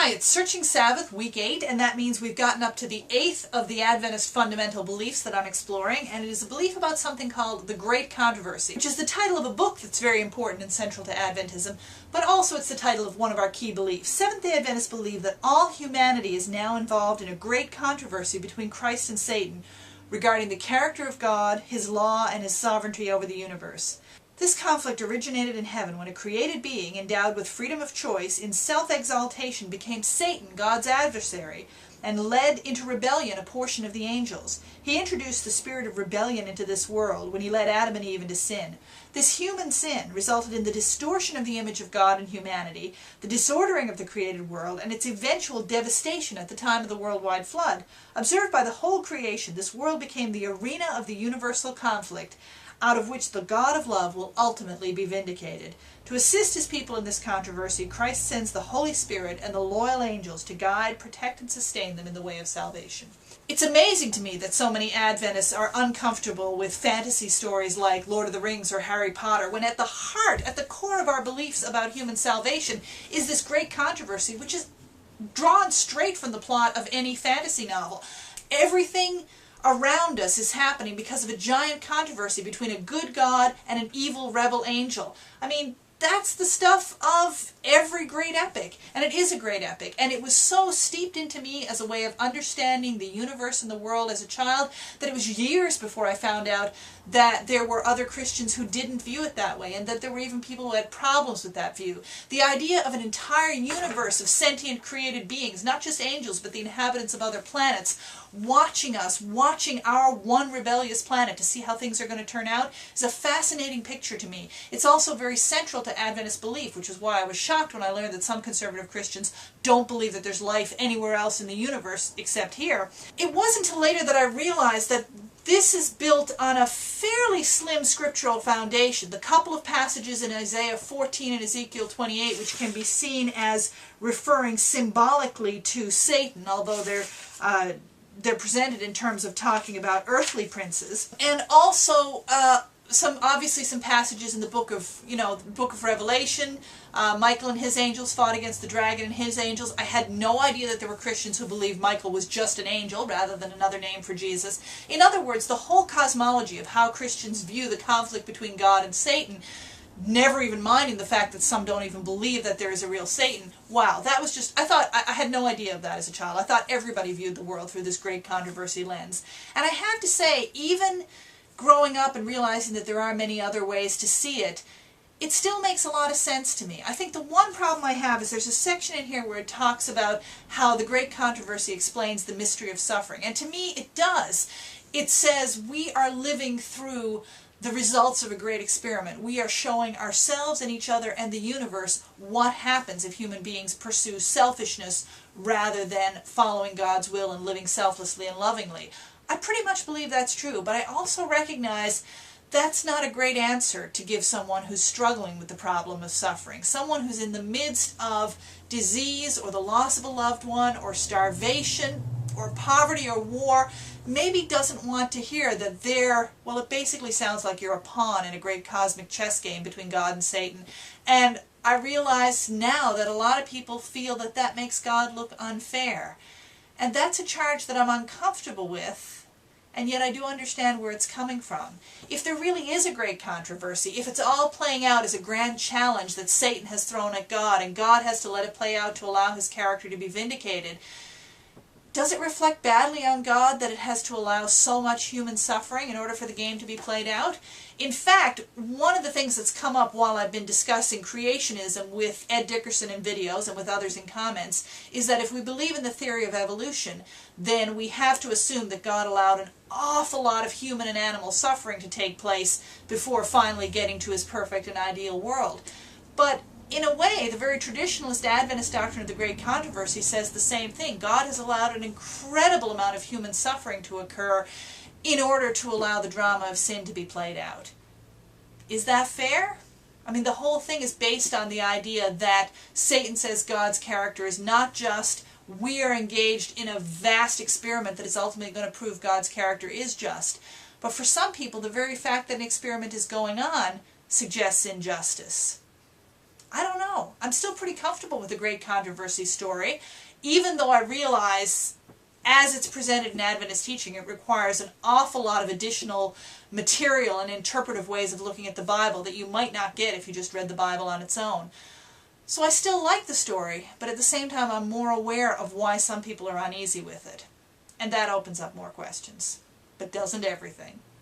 Hi, it's Searching Sabbath, week 8, and that means we've gotten up to the 8th of the Adventist fundamental beliefs that I'm exploring, and it is a belief about something called the Great Controversy, which is the title of a book that's very important and central to Adventism, but also it's the title of one of our key beliefs. Seventh-day Adventists believe that all humanity is now involved in a great controversy between Christ and Satan regarding the character of God, His law, and His sovereignty over the universe. This conflict originated in heaven when a created being endowed with freedom of choice in self-exaltation became Satan, God's adversary, and led into rebellion a portion of the angels. He introduced the spirit of rebellion into this world when he led Adam and Eve into sin. This human sin resulted in the distortion of the image of God in humanity, the disordering of the created world, and its eventual devastation at the time of the worldwide flood. Observed by the whole creation, this world became the arena of the universal conflict, out of which the God of love will ultimately be vindicated. To assist His people in this controversy, Christ sends the Holy Spirit and the loyal angels to guide, protect, and sustain them in the way of salvation. It's amazing to me that so many Adventists are uncomfortable with fantasy stories like Lord of the Rings or Harry Potter, when at the heart, at the core of our beliefs about human salvation is this great controversy, which is drawn straight from the plot of any fantasy novel. Everything around us is happening because of a giant controversy between a good God and an evil rebel angel. I mean, that's the stuff of every great epic, and it is a great epic, and it was so steeped into me as a way of understanding the universe and the world as a child that it was years before I found out that there were other Christians who didn't view it that way, and that there were even people who had problems with that view. The idea of an entire universe of sentient created beings, not just angels, but the inhabitants of other planets, watching us, watching our one rebellious planet to see how things are going to turn out, is a fascinating picture to me. It's also very central to Adventist belief, which is why I was shocked when I learned that some conservative Christians don't believe that there's life anywhere else in the universe except here. It wasn't until later that I realized that this is built on a fairly slim scriptural foundation. The couple of passages in Isaiah 14 and Ezekiel 28, which can be seen as referring symbolically to Satan, although they're presented in terms of talking about earthly princes, and also obviously some passages in the book of Revelation. Michael and his angels fought against the dragon and his angels. I had no idea that there were Christians who believed Michael was just an angel rather than another name for Jesus. In other words, the whole cosmology of how Christians view the conflict between God and Satan, never even minding the fact that some don't even believe that there is a real Satan. Wow, that was just, I had no idea of that as a child. I thought everybody viewed the world through this great controversy lens. And I have to say, even growing up and realizing that there are many other ways to see it, it still makes a lot of sense to me. I think the one problem I have is there's a section in here where it talks about how the great controversy explains the mystery of suffering. And to me, it does. It says we are living through the results of a great experiment. We are showing ourselves and each other and the universe what happens if human beings pursue selfishness rather than following God's will and living selflessly and lovingly. I pretty much believe that's true, but I also recognize that's not a great answer to give someone who's struggling with the problem of suffering. Someone who's in the midst of disease or the loss of a loved one or starvation or poverty or war maybe doesn't want to hear that well, it basically sounds like you're a pawn in a great cosmic chess game between God and Satan. And I realize now that a lot of people feel that that makes God look unfair. And that's a charge that I'm uncomfortable with, and yet I do understand where it's coming from. If there really is a great controversy, if it's all playing out as a grand challenge that Satan has thrown at God, and God has to let it play out to allow his character to be vindicated, does it reflect badly on God that it has to allow so much human suffering in order for the game to be played out? In fact, one of the things that's come up while I've been discussing creationism with Ed Dickerson in videos and with others in comments is that if we believe in the theory of evolution, then we have to assume that God allowed an awful lot of human and animal suffering to take place before finally getting to his perfect and ideal world. But in a way, the very traditionalist Adventist doctrine of the Great Controversy says the same thing. God has allowed an incredible amount of human suffering to occur in order to allow the drama of sin to be played out. Is that fair? I mean, the whole thing is based on the idea that Satan says God's character is not just we are engaged in a vast experiment that is ultimately going to prove God's character is just. But for some people, the very fact that an experiment is going on suggests injustice. I don't know. I'm still pretty comfortable with the Great Controversy story, even though I realize as it's presented in Adventist teaching, it requires an awful lot of additional material and interpretive ways of looking at the Bible that you might not get if you just read the Bible on its own. So I still like the story, but at the same time I'm more aware of why some people are uneasy with it. And that opens up more questions. But doesn't everything?